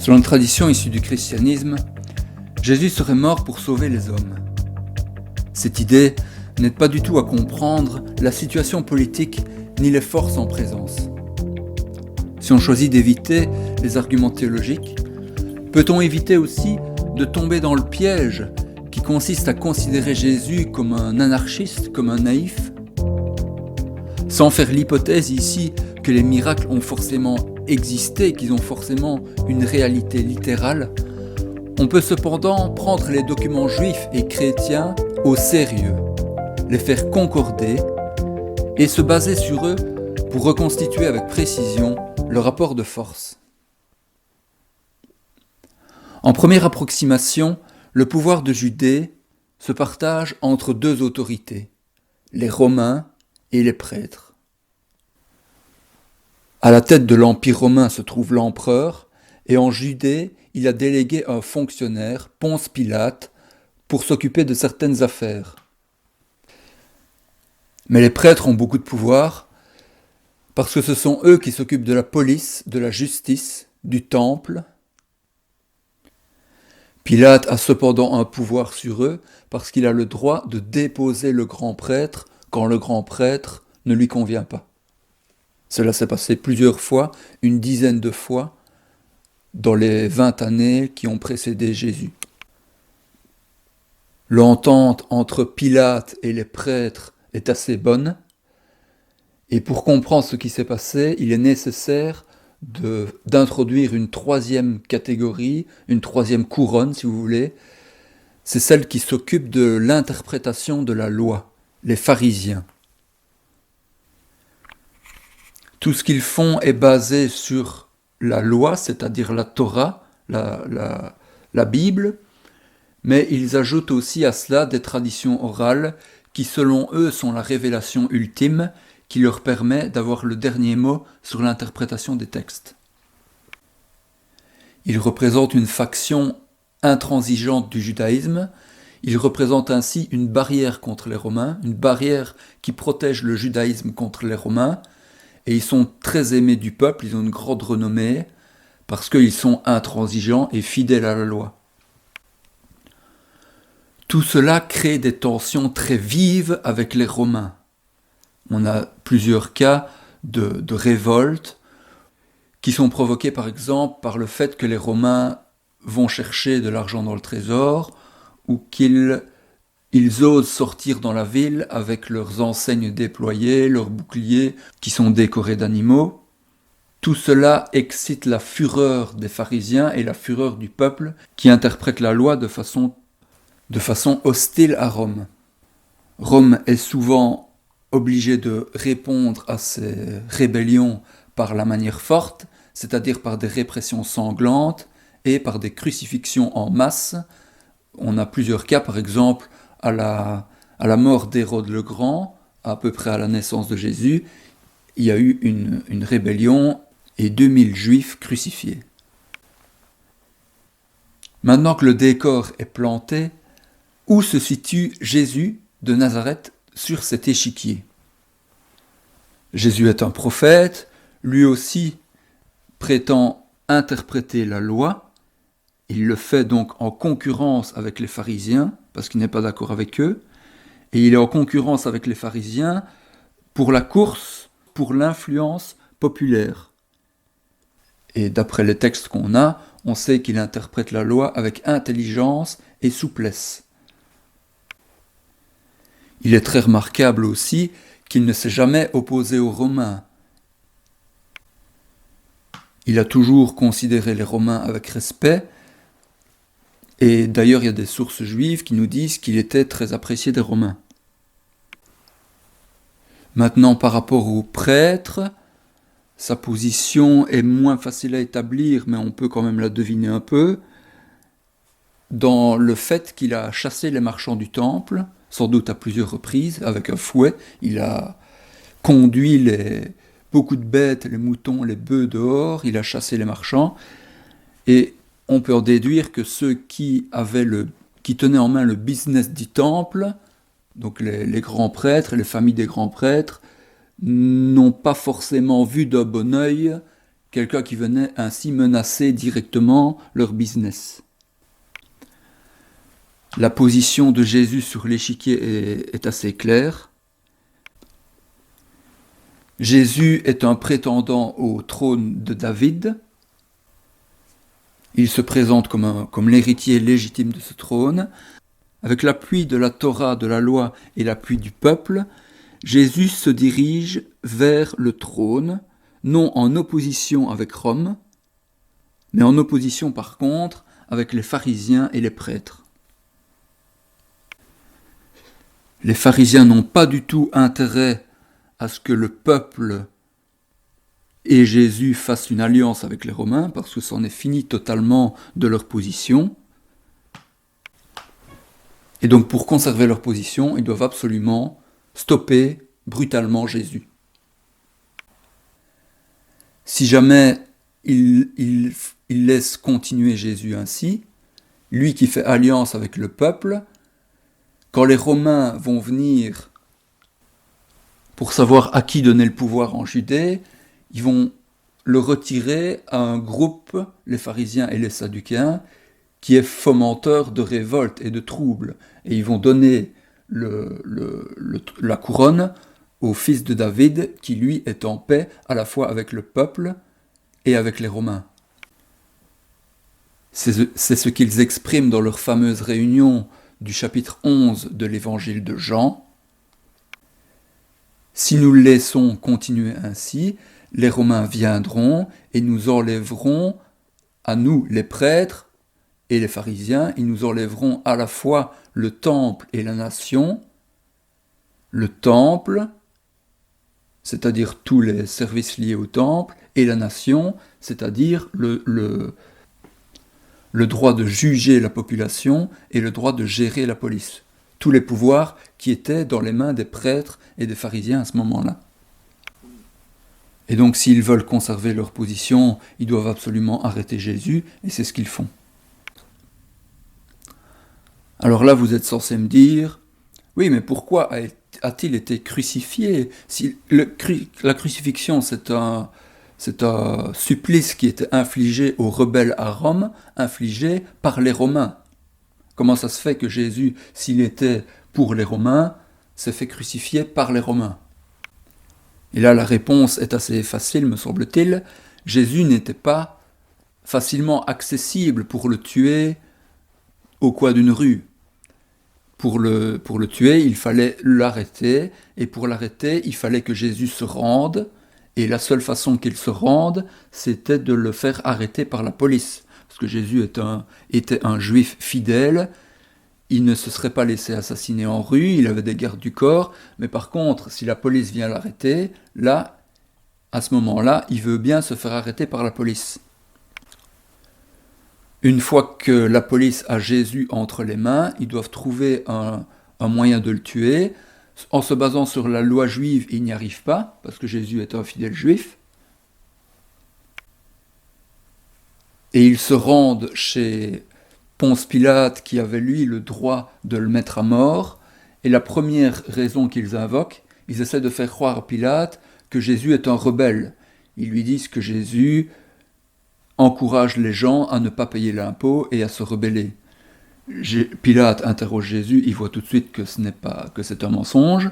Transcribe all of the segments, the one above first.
Selon une tradition issue du christianisme, Jésus serait mort pour sauver les hommes. Cette idée n'aide pas du tout à comprendre la situation politique ni les forces en présence. Si on choisit d'éviter les arguments théologiques, peut-on éviter aussi de tomber dans le piège qui consiste à considérer Jésus comme un anarchiste, comme un naïf ? Sans faire l'hypothèse ici que les miracles ont forcément existé, qu'ils ont forcément une réalité littérale, on peut cependant prendre les documents juifs et chrétiens au sérieux, les faire concorder et se baser sur eux pour reconstituer avec précision le rapport de force. En première approximation, le pouvoir de Judée se partage entre deux autorités, les Romains et les prêtres. À la tête de l'Empire romain se trouve l'empereur, et en Judée, il a délégué un fonctionnaire, Ponce Pilate, pour s'occuper de certaines affaires. Mais les prêtres ont beaucoup de pouvoir, parce que ce sont eux qui s'occupent de la police, de la justice, du temple. Pilate a cependant un pouvoir sur eux, parce qu'il a le droit de déposer le grand prêtre quand le grand prêtre ne lui convient pas. Cela s'est passé plusieurs fois, une dizaine de fois, dans les 20 années qui ont précédé Jésus. L'entente entre Pilate et les prêtres est assez bonne, et pour comprendre ce qui s'est passé, il est nécessaire d'introduire une troisième catégorie, une troisième couronne, si vous voulez. C'est celle qui s'occupe de l'interprétation de la loi, les pharisiens. Tout ce qu'ils font est basé sur la loi, c'est-à-dire la Torah, la Bible, mais ils ajoutent aussi à cela des traditions orales qui, selon eux, sont la révélation ultime qui leur permet d'avoir le dernier mot sur l'interprétation des textes. Ils représentent une faction intransigeante du judaïsme. Ils représentent ainsi une barrière contre les Romains, une barrière qui protège le judaïsme contre les Romains. Et ils sont très aimés du peuple, ils ont une grande renommée, parce qu'ils sont intransigeants et fidèles à la loi. Tout cela crée des tensions très vives avec les Romains. On a plusieurs cas de révolte qui sont provoqués par exemple par le fait que les Romains vont chercher de l'argent dans le trésor ou qu'ils osent sortir dans la ville avec leurs enseignes déployées, leurs boucliers qui sont décorés d'animaux. Tout cela excite la fureur des pharisiens et la fureur du peuple qui interprète la loi de façon hostile à Rome. Rome est souvent obligée de répondre à ces rébellions par la manière forte, c'est-à-dire par des répressions sanglantes et par des crucifixions en masse. On a plusieurs cas, par exemple, à la mort d'Hérode le Grand, à peu près à la naissance de Jésus, il y a eu une rébellion et 2000 Juifs crucifiés. Maintenant que le décor est planté, où se situe Jésus de Nazareth sur cet échiquier ? Jésus est un prophète, lui aussi prétend interpréter la loi. Il le fait donc en concurrence avec les pharisiens, parce qu'il n'est pas d'accord avec eux, et il est en concurrence avec les pharisiens pour la course, pour l'influence populaire. Et d'après les textes qu'on a, on sait qu'il interprète la loi avec intelligence et souplesse. Il est très remarquable aussi qu'il ne s'est jamais opposé aux Romains. Il a toujours considéré les Romains avec respect, et d'ailleurs il y a des sources juives qui nous disent qu'il était très apprécié des Romains. Maintenant, par rapport aux prêtres, sa position est moins facile à établir, mais on peut quand même la deviner un peu, dans le fait qu'il a chassé les marchands du temple, sans doute à plusieurs reprises, avec un fouet. Il a conduit beaucoup de bêtes, les moutons, les bœufs dehors, il a chassé les marchands, et on peut en déduire que ceux qui tenaient en main le business du temple, donc les grands prêtres, les familles des grands prêtres, n'ont pas forcément vu d'un bon œil quelqu'un qui venait ainsi menacer directement leur business. La position de Jésus sur l'échiquier est assez claire. Jésus est un prétendant au trône de David. Il se présente comme l'héritier légitime de ce trône. Avec l'appui de la Torah, de la loi et l'appui du peuple, Jésus se dirige vers le trône, non en opposition avec Rome, mais en opposition par contre avec les pharisiens et les prêtres. Les pharisiens n'ont pas du tout intérêt à ce que le peuple et Jésus fassent une alliance avec les Romains, parce que c'en est fini totalement de leur position. Et donc pour conserver leur position, ils doivent absolument stopper brutalement Jésus. Si jamais ils laissent continuer Jésus ainsi, lui qui fait alliance avec le peuple, quand les Romains vont venir pour savoir à qui donner le pouvoir en Judée, ils vont le retirer à un groupe, les pharisiens et les sadducéens, qui est fomenteur de révolte et de troubles. Et ils vont donner la couronne au fils de David, qui lui est en paix à la fois avec le peuple et avec les Romains. C'est ce qu'ils expriment dans leur fameuse réunion du chapitre 11 de l'évangile de Jean. Si nous le laissons continuer ainsi, les Romains viendront et nous enlèveront, à nous les prêtres et les pharisiens, ils nous enlèveront à la fois le temple et la nation. Le temple, c'est-à-dire tous les services liés au temple, et la nation, c'est-à-dire le droit de juger la population et le droit de gérer la police. Tous les pouvoirs qui étaient dans les mains des prêtres et des pharisiens à ce moment-là. Et donc s'ils veulent conserver leur position, ils doivent absolument arrêter Jésus, et c'est ce qu'ils font. Alors là, vous êtes censé me dire, oui, mais pourquoi a-t-il été crucifié? Si la crucifixion, c'est un supplice qui était infligé aux rebelles à Rome, infligé par les Romains. Comment ça se fait que Jésus, s'il était pour les Romains, s'est fait crucifier par les Romains? Et là, la réponse est assez facile, me semble-t-il. Jésus n'était pas facilement accessible pour le tuer au coin d'une rue. Pour le tuer, il fallait l'arrêter, et pour l'arrêter, il fallait que Jésus se rende, et la seule façon qu'il se rende, c'était de le faire arrêter par la police. Parce que Jésus était un juif fidèle, il ne se serait pas laissé assassiner en rue, il avait des gardes du corps, mais par contre, si la police vient l'arrêter, là, à ce moment-là, il veut bien se faire arrêter par la police. Une fois que la police a Jésus entre les mains, ils doivent trouver un moyen de le tuer. En se basant sur la loi juive, ils n'y arrivent pas, parce que Jésus est un fidèle juif. Et ils se rendent chez Ponce Pilate, qui avait lui le droit de le mettre à mort. Et la première raison qu'ils invoquent, ils essaient de faire croire à Pilate que Jésus est un rebelle. Ils lui disent que Jésus encourage les gens à ne pas payer l'impôt et à se rebeller. Pilate interroge Jésus, il voit tout de suite que c'est un mensonge.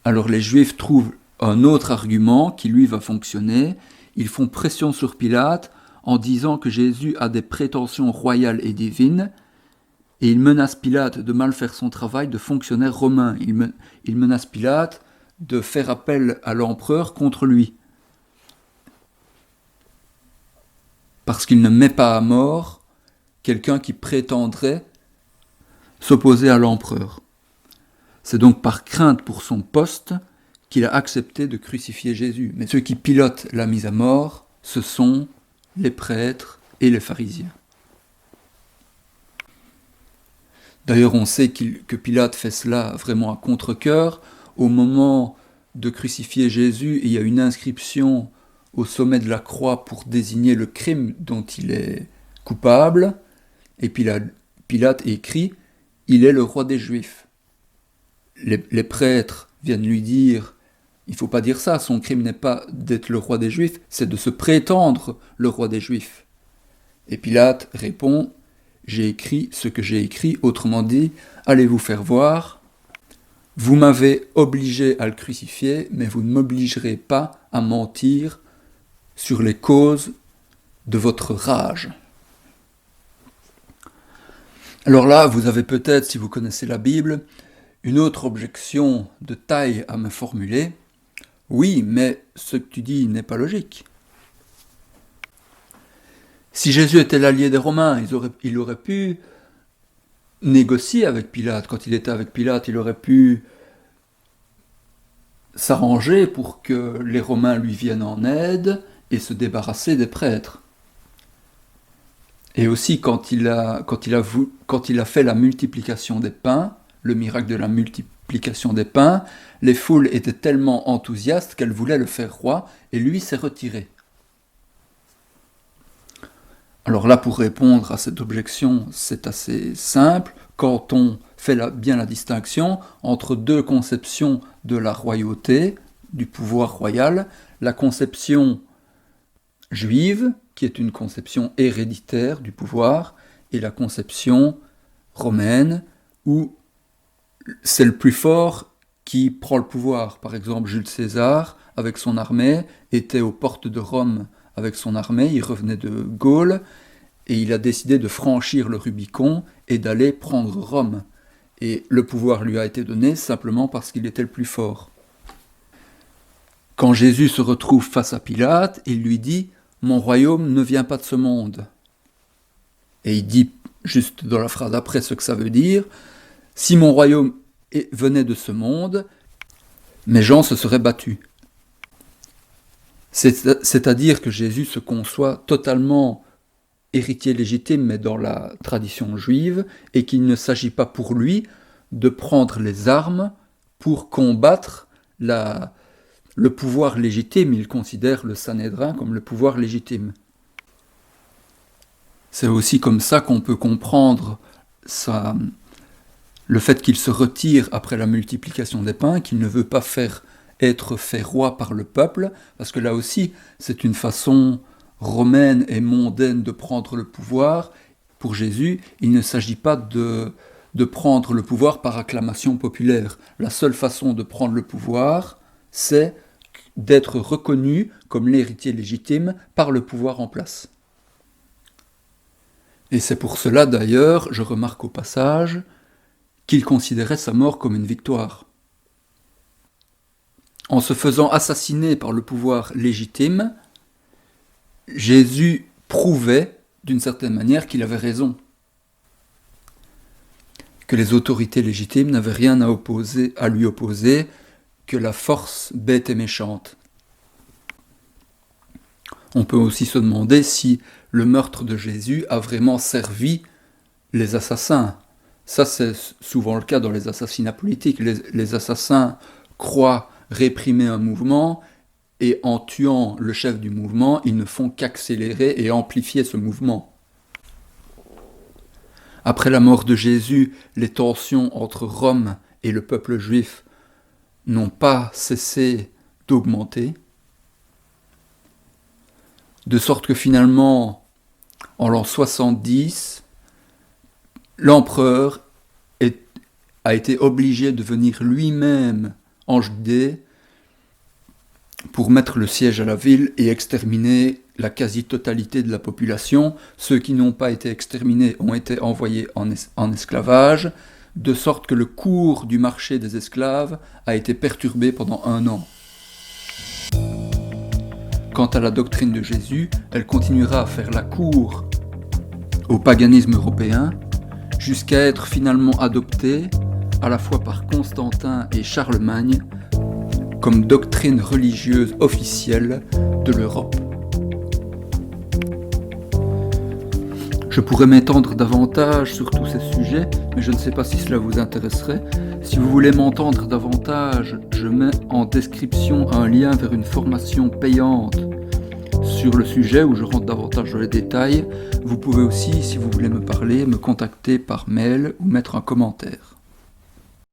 Alors les Juifs trouvent un autre argument qui lui va fonctionner. Ils font pression sur Pilate en disant que Jésus a des prétentions royales et divines, et ils menacent Pilate de mal faire son travail de fonctionnaire romain. Ils menacent Pilate de faire appel à l'empereur contre lui, parce qu'il ne met pas à mort quelqu'un qui prétendrait s'opposer à l'empereur. C'est donc par crainte pour son poste qu'il a accepté de crucifier Jésus. Mais ceux qui pilotent la mise à mort, ce sont les prêtres et les pharisiens. D'ailleurs, on sait que Pilate fait cela vraiment à contre-cœur. Au moment de crucifier Jésus, il y a une inscription au sommet de la croix pour désigner le crime dont il est coupable. Et Pilate écrit « Il est le roi des Juifs ». Les prêtres viennent lui dire Il ne faut pas dire ça, son crime n'est pas d'être le roi des Juifs, c'est de se prétendre le roi des Juifs. Et Pilate répond, j'ai écrit ce que j'ai écrit, autrement dit, allez vous faire voir, vous m'avez obligé à le crucifier, mais vous ne m'obligerez pas à mentir sur les causes de votre rage. Alors là, vous avez peut-être, si vous connaissez la Bible, une autre objection de taille à me formuler. Oui, mais ce que tu dis n'est pas logique. Si Jésus était l'allié des Romains, il aurait pu négocier avec Pilate. Quand il était avec Pilate, il aurait pu s'arranger pour que les Romains lui viennent en aide et se débarrasser des prêtres. Et aussi, quand il a fait la multiplication des pains, le miracle de la multiplication des pains, les foules étaient tellement enthousiastes qu'elles voulaient le faire roi, et lui s'est retiré. Alors là, pour répondre à cette objection, c'est assez simple. Quand on fait bien la distinction entre deux conceptions de la royauté, du pouvoir royal, la conception juive, qui est une conception héréditaire du pouvoir, et la conception romaine, où c'est le plus fort qui prend le pouvoir. Par exemple, Jules César, avec son armée, était aux portes de Rome avec son armée, il revenait de Gaule, et il a décidé de franchir le Rubicon et d'aller prendre Rome. Et le pouvoir lui a été donné simplement parce qu'il était le plus fort. Quand Jésus se retrouve face à Pilate, il lui dit « Mon royaume ne vient pas de ce monde ». Et il dit, juste dans la phrase après, ce que ça veut dire « Si mon royaume venait de ce monde, mes gens se seraient battus ». C'est-à-dire que Jésus se conçoit totalement héritier légitime, mais dans la tradition juive, et qu'il ne s'agit pas pour lui de prendre les armes pour combattre le pouvoir légitime. Il considère le Sanhédrin comme le pouvoir légitime. C'est aussi comme ça qu'on peut comprendre le fait qu'il se retire après la multiplication des pains, qu'il ne veut pas être fait roi par le peuple, parce que là aussi, c'est une façon romaine et mondaine de prendre le pouvoir. Pour Jésus, il ne s'agit pas de prendre le pouvoir par acclamation populaire. La seule façon de prendre le pouvoir, c'est d'être reconnu comme l'héritier légitime par le pouvoir en place. Et c'est pour cela d'ailleurs, je remarque au passage, qu'il considérait sa mort comme une victoire. En se faisant assassiner par le pouvoir légitime, Jésus prouvait, d'une certaine manière, qu'il avait raison. Que les autorités légitimes n'avaient rien à lui opposer que la force bête et méchante. On peut aussi se demander si le meurtre de Jésus a vraiment servi les assassins. Ça, c'est souvent le cas dans les assassinats politiques. Les assassins croient réprimer un mouvement, et en tuant le chef du mouvement, ils ne font qu'accélérer et amplifier ce mouvement. Après la mort de Jésus, les tensions entre Rome et le peuple juif n'ont pas cessé d'augmenter, de sorte que finalement, en l'an 70, l'empereur a été obligé de venir lui-même en Judée pour mettre le siège à la ville et exterminer la quasi-totalité de la population. Ceux qui n'ont pas été exterminés ont été envoyés en esclavage, de sorte que le cours du marché des esclaves a été perturbé pendant 1 an. Quant à la doctrine de Jésus, elle continuera à faire la cour au paganisme européen, jusqu'à être finalement adoptée à la fois par Constantin et Charlemagne comme doctrine religieuse officielle de l'Europe. Je pourrais m'étendre davantage sur tous ces sujets, mais je ne sais pas si cela vous intéresserait. Si vous voulez m'entendre davantage, je mets en description un lien vers une formation payante sur le sujet où je rentre davantage dans les détails. Vous pouvez aussi, si vous voulez me parler, me contacter par mail ou mettre un commentaire.